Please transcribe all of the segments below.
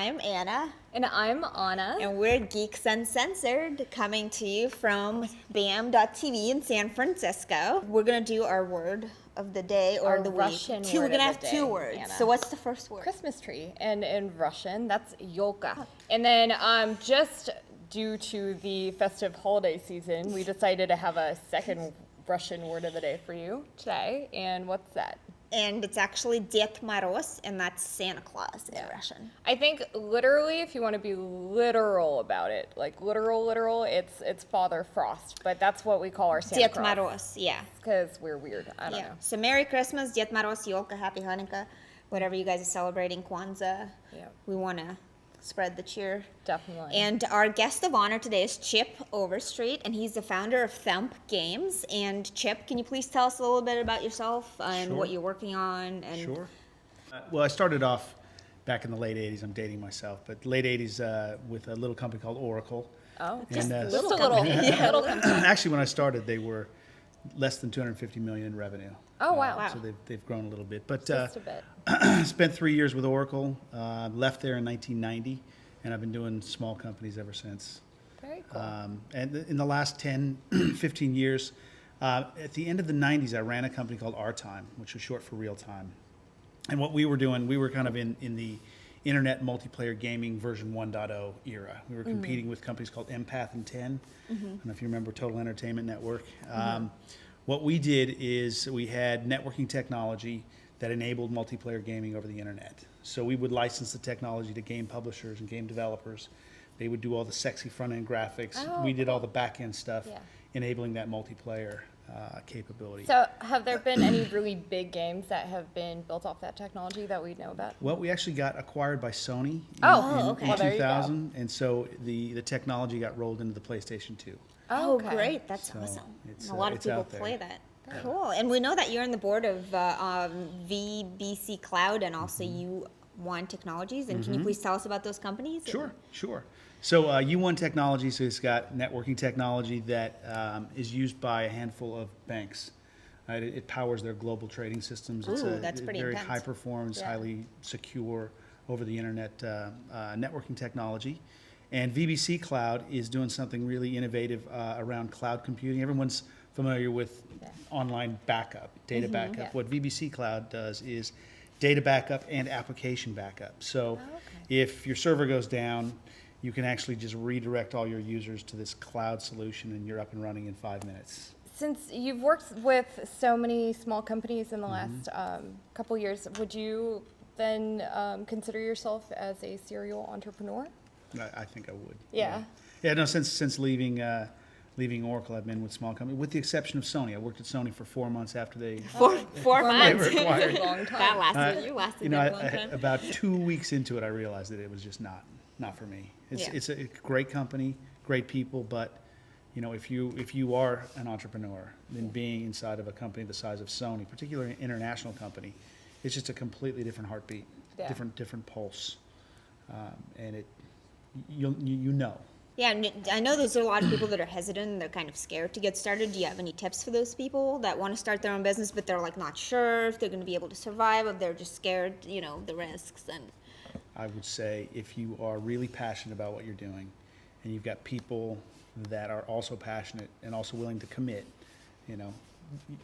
I'm Anna. And I'm Anna. And we're Geeks Uncensored, coming to you from BAM.TV in San Francisco. We're going to do our word of the day or the Russian week. word We're going to of have the two day, words. Anna. So what's the first word? Christmas tree. And in Russian, that's yolka. And then just due to the festive holiday season, we decided to have a second Russian word of the day for you today. And what's that? And it's actually Ded Moroz, and that's Santa Claus in Russian. I think literally, if you want to be literal about it, like literal, it's Father Frost. But that's what we call our Santa Ded Claus. Moroz, yeah. Because we're weird. I don't know. So Merry Christmas, Ded Moroz, Yolka, Happy Hanukkah, whatever you guys are celebrating, Kwanzaa. Yeah. We want to spread the cheer. Definitely. And our guest of honor today is Chip Overstreet, and he's the founder of Thump Games. And Chip, can you please tell us a little bit about yourself and what you're working on? And Sure. Well, I started off back in the late 80s. I'm dating myself, but late 80s with a little company called Oracle. Oh, just a a little company. Little company. Actually, when I started, they were less than 250 million in revenue. Oh, wow. So they've grown a little bit. But Just a bit. spent 3 years with Oracle, left there in 1990, and I've been doing small companies ever since. Very cool. And in the last 10, 15 years, at the end of the 90s, I ran a company called Our Time, which was short for Real Time. And what we were doing, we were kind of in the internet multiplayer gaming version 1.0 era. We were competing with companies called Empath and 10. I don't know if you remember Total Entertainment Network. What we did is we had networking technology that enabled multiplayer gaming over the internet. So we would license the technology to game publishers and game developers. They would do all the sexy front-end graphics. We did all the back-end stuff, enabling that multiplayer capability. So have there been any really big games that have been built off that technology that we know about? Well, we actually got acquired by Sony in Well, there you go. 2000, and so the technology got rolled into the PlayStation 2. Oh, Okay. great. That's So awesome. it's, A lot of it's people out there. play that. Cool. And we know that you're on the board of VBC Cloud and also U1 Technologies. And can you please tell us about those companies? Sure. So U1 Technologies has got networking technology that is used by a handful of banks. It powers their global trading systems. It's Ooh, that's pretty very intense. high performance, highly secure over the internet networking technology. And VBC Cloud is doing something really innovative around cloud computing. Everyone's familiar with online backup, data backup. What VBC Cloud does is data backup and application backup. So if your server goes down, you can actually just redirect all your users to this cloud solution and you're up and running in 5 minutes. Since you've worked with so many small companies in the last couple years, would you then consider yourself as a serial entrepreneur? I think I would. Yeah. Yeah. No. Since leaving Oracle, I've been with small companies, with the exception of Sony. I worked at Sony for 4 months after they Four they months. were acquired. Long time. That lasted. You lasted a long time. About 2 weeks into it, I realized that it was just not for me. It's a great company, great people, but if you are an entrepreneur, then being inside of a company the size of Sony, particularly an international company, it's just a completely different heartbeat, different pulse, and you know. Yeah, and I know there's a lot of people that are hesitant and they're kind of scared to get started. Do you have any tips for those people that want to start their own business, but they're like not sure if they're going to be able to survive, if they're just scared, the risks? And I would say if you are really passionate about what you're doing and you've got people that are also passionate and also willing to commit,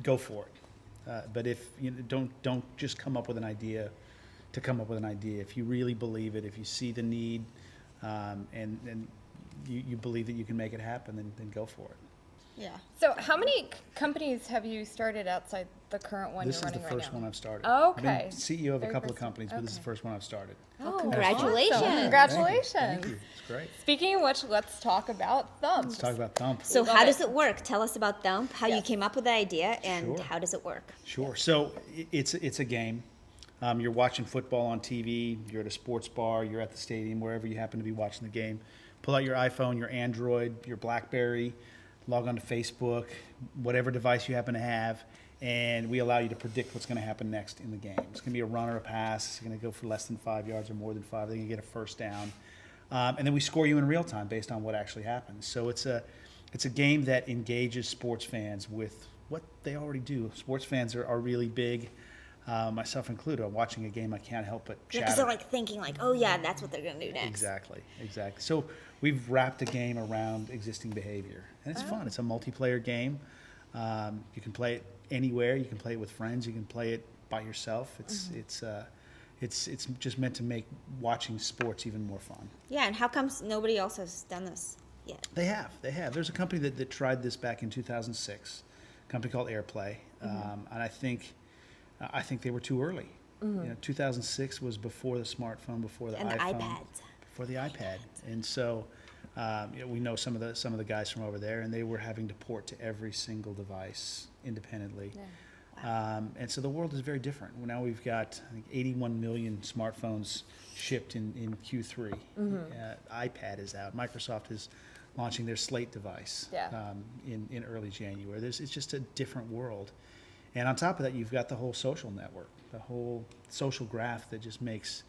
go for it. But if don't just come up with an idea to come up with an idea. If you really believe it, if you see the need and you believe that you can make it happen, then go for it. yeah. So how many companies have you started outside the current one This you're is the running right first now? one I've started. Oh, I've been okay. CEO of a Very couple of first companies, one. but this is the first one I've started. Oh, Oh, congratulations. awesome. Congratulations. Thank you. It's great. Speaking of which, let's talk about Thump. Let's talk about Thump. So Love how it. does it work? Tell us about Thump, how you Yes. came up with the idea, and Sure. how does it work? Sure. So it's a game. You're watching football on TV. You're at a sports bar. You're at the stadium, wherever you happen to be watching the game. Pull out your iPhone, your Android, your BlackBerry, log on to Facebook, whatever device you happen to have, and we allow you to predict what's going to happen next in the game. It's going to be a run or a pass. It's going to go for less than 5 yards or more than 5. They're going to get a first down. And then we score you in real time based on what actually happens. So it's a game that engages sports fans with what they already do. Sports fans are really big myself included. I'm watching a game, I can't help but Yeah, chatter. because they're like thinking like, oh yeah, that's what they're gonna do next. Exactly. So we've wrapped a game around existing behavior, and it's fun. It's a multiplayer game. You can play it anywhere. You can play it with friends. You can play it by yourself. It's just meant to make watching sports even more fun. Yeah, and how comes nobody else has done this yet? They have. There's a company that tried this back in 2006, a company called AirPlay, and I think they were too early. 2006 was before the smartphone, before the And the iPhone, iPads. before the iPad, and so we know some of the guys from over there, and they were having to port to every single device independently. Yeah. And so the world is very different. Now we've got, I think, 81 million smartphones shipped in Q3. iPad is out. Microsoft is launching their Slate device in early January. It's just a different world. And on top of that, you've got the whole social network, the whole social graph that just makes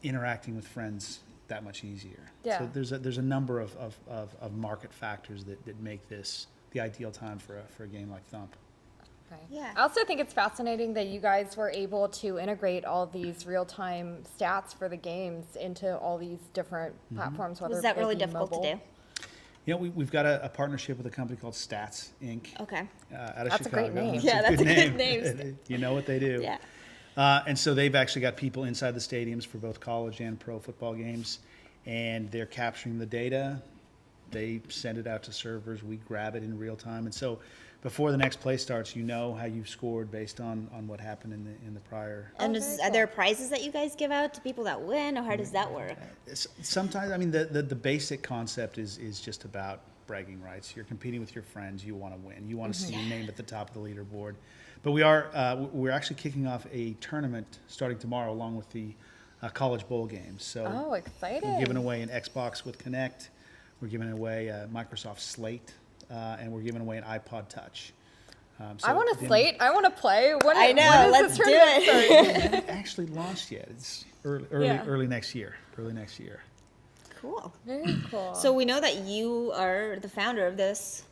interacting with friends that much easier. Yeah. So there's a number of market factors that make this the ideal time for a game like Thump. Okay. Yeah. I also think it's fascinating that you guys were able to integrate all these real-time stats for the games into all these different platforms. Whether Was that they really be difficult mobile. to do? You know, we've got a partnership with a company called Stats Inc. Okay. Out of That's a Chicago. great name. It's Yeah, that's a good name. You know what they do. Yeah. And so they've actually got people inside the stadiums for both college and pro football games, and they're capturing the data. They send it out to servers. We grab it in real time, and so before the next play starts, you know how you've scored based on what happened in the prior. And very are there prizes that you guys give out to people that win, or how does that work? Sometimes, I mean, the basic concept is just about bragging rights. You're competing with your friends. You want to win. You want to see your name at the top of the leaderboard. But we're actually kicking off a tournament starting tomorrow, along with the college bowl games. So Oh, exciting. we're giving away an Xbox with Kinect. We're giving away a Microsoft Slate, and we're giving away an iPod Touch. I want to slate. I want to play. I know, When is let's this do tournament it. starting? It hasn't actually launched yet. It's early next year. Early next year. Cool. Very cool. So we know that you are the founder of this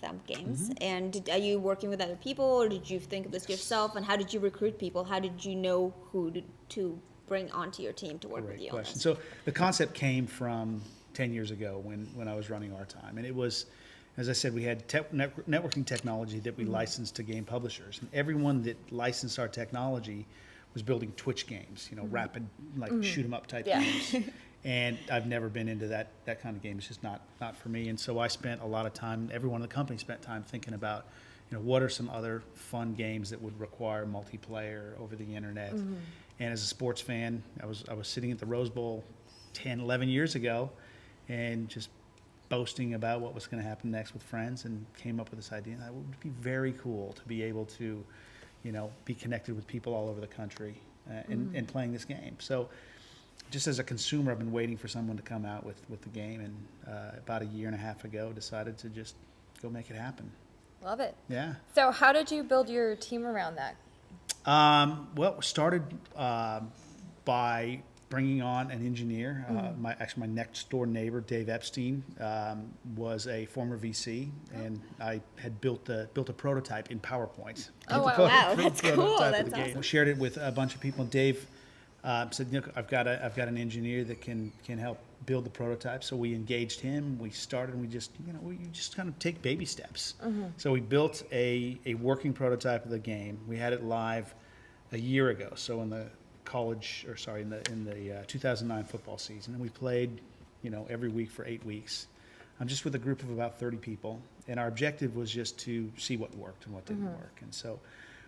Thump Games, Mm-hmm. and are you working with other people, or did you think of this yourself? And how did you recruit people? How did you know who to bring onto your team to work with Great you question. on this? So the concept came from 10 years ago when I was running our time, and it was, as I said, we had networking technology that we licensed to game publishers, and everyone that licensed our technology was building Twitch games, rapid, like shoot 'em up type Yeah. games. And I've never been into that kind of game. It's just not for me. And so I spent a lot of time, everyone in the company spent time thinking about, what are some other fun games that would require multiplayer over the internet. And as a sports fan, I was sitting at the Rose Bowl 10, 11 years ago and just boasting about what was going to happen next with friends, and came up with this idea that it would be very cool to be able to, be connected with people all over the country and playing this game. So just as a consumer, I've been waiting for someone to come out with the game, and about a year and a half ago, decided to just go make it happen. Love it. Yeah. So how did you build your team around that? Well, we started by bringing on an engineer. My next door neighbor, Dave Epstein, was a former VC, and I had built a prototype in PowerPoint. Oh, wow. Wow, that's cool. Prototype of the That's game. awesome. Shared it with a bunch of people. And Dave said, I've got an engineer that can help build the prototype. So we engaged him. We started, and we just kind of take baby steps. So we built a working prototype of the game. We had it live a year ago. So in the 2009 football season, and we played, every week for 8 weeks. I'm just with a group of about 30 people, and our objective was just to see what worked and what didn't work. And so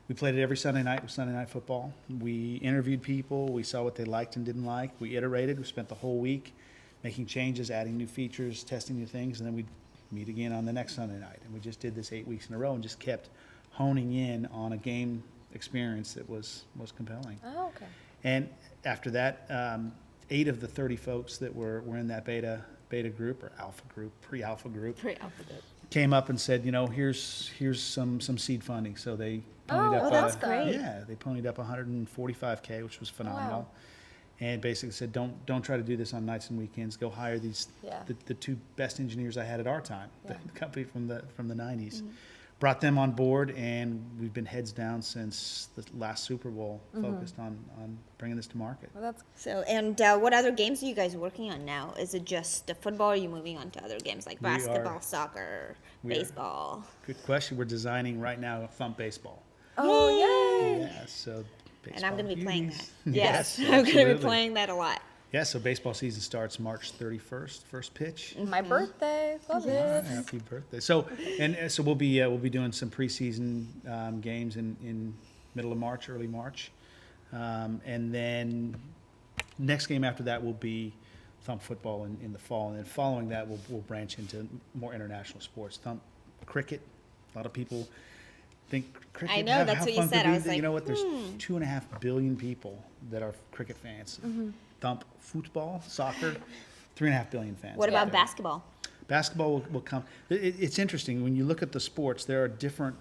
we played it every Sunday night with Sunday Night Football. We interviewed people. We saw what they liked and didn't like. We iterated. We spent the whole week making changes, adding new features, testing new things, and then we'd meet again on the next Sunday night. And we just did this 8 weeks in a row and just kept honing in on a game experience that was compelling. Oh, okay. And after that, 8 of the 30 folks that were in that beta group, or alpha group, pre-alpha group, came up and said, here's some seed funding. So they ponied up. that's great. Yeah, they ponied up $145K, which was phenomenal. Wow. And basically said, don't try to do this on nights and weekends. Go hire the 2 best engineers I had at our time, the company from the 90s. brought them on board, and we've been heads down since the last Super Bowl, focused on bringing this to market. Well, that's So, and what other games are you guys working on now? Is it just the football, or are you moving on to other games like We are- basketball, soccer, we are- baseball? Good question. We're designing right now a Thump Baseball. yay! Yeah, so And I'm going to be playing that. beauties. Yes, I'm going to absolutely. be playing that a lot. Yeah, so baseball season starts March 31st, first pitch. My birthday. Love it. Happy birthday! So we'll be doing some preseason games in middle of March, early March, and then next game after that will be Thump Football in the fall, and then following that we'll branch into more international sports. Thump Cricket. A lot of people think cricket. I know, that's how what you fun said. could I be? was like, you know what? There's 2.5 billion people that are cricket fans. Thump Football, soccer, 3.5 billion fans. What out about there. basketball? Basketball will come. It's interesting when you look at the sports. There are different.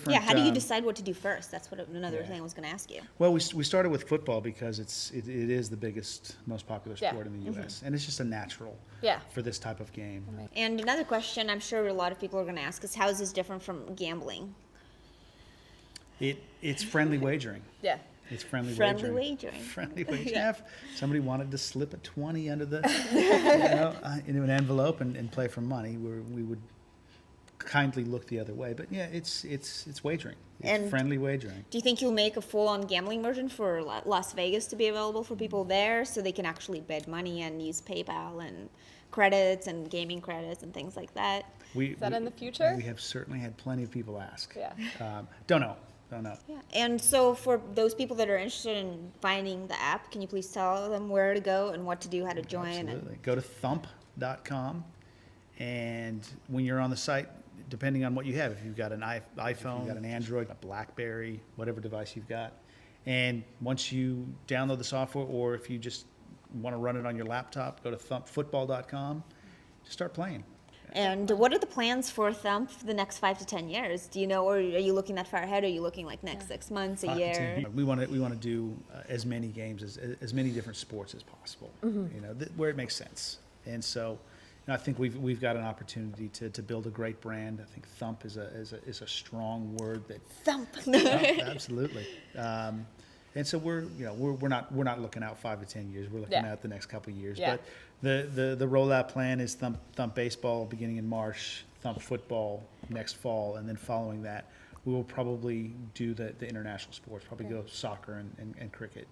Yeah, how do you decide what to do first? That's what another yeah. thing I was going to ask you. Well, we started with football because it is the biggest, most popular Yeah. sport in the U.S. and it's just a natural Yeah. for this type of game. And another question I'm sure a lot of people are going to ask is how is this different from gambling? It's friendly wagering. Yeah. It's friendly Friendly wagering. wagering. Friendly wagering. Yeah, if somebody wanted to slip a 20 under the into an envelope and play for money, we would kindly look the other way. But yeah, it's wagering. It's And- friendly wagering. Do you think you'll make a full-on gambling version for Las Vegas to be available for people there so they can actually bet money and use PayPal and credits and gaming credits and things like that? Is that in the future? We have certainly had plenty of people ask. Yeah. Don't know. Yeah. And so for those people that are interested in finding the app, can you please tell them where to go and what to do, how to join? Absolutely. Go to thump.com, and when you're on the site, depending on what you have, if you've got an iPhone, you've got an Android, a BlackBerry, whatever device you've got, and once you download the software, or if you just want to run it on your laptop, go to thumpfootball.com, just start playing. And what are the plans for Thump for the next 5 to 10 years? Do you know, or are you looking that far ahead? Are you looking like next 6 months, a year? We want to do as many games as many different sports as possible. You know, where it makes sense. And so, I think we've got an opportunity to build a great brand. I think Thump is a strong word that Thump. absolutely. And so we're not looking out 5 to 10 years. We're looking Yeah. at the next couple of years. Yeah. But the rollout plan is Thump Baseball beginning in March, Thump Football next fall, and then following that, we will probably do the international sports. Probably go soccer and cricket.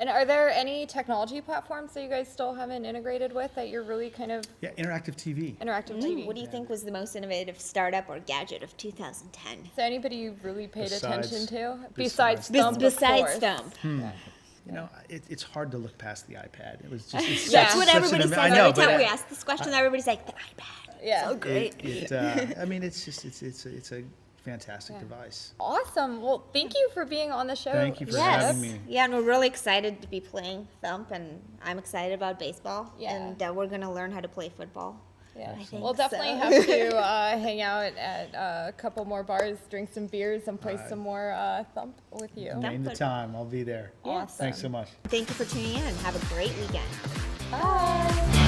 And are there any technology platforms that you guys still haven't integrated with that you're really kind of Yeah, interactive TV. interactive TV? What do you think was the most innovative startup or gadget of 2010? Is there anybody you really paid attention to? besides Thump, of Besides course. Thump. You know, it's hard to look past the iPad. It was just it's Yeah. That's what such everybody an says I know, every time but we ask this question. Everybody's like, the iPad. Yeah. So great. I mean, it's a fantastic device. Awesome. Well, thank you for being on the show. Thank you for Yes. having me. Yeah, and we're really excited to be playing Thump, and I'm excited about baseball. Yeah. And we're going to learn how to play football. Yeah. I think We'll definitely so. have to hang out at a couple more bars, drink some beers, and play some more Thump with you. Name the time. I'll be there. Awesome. Thanks so much. Thank you for tuning in, and have a great weekend. Bye.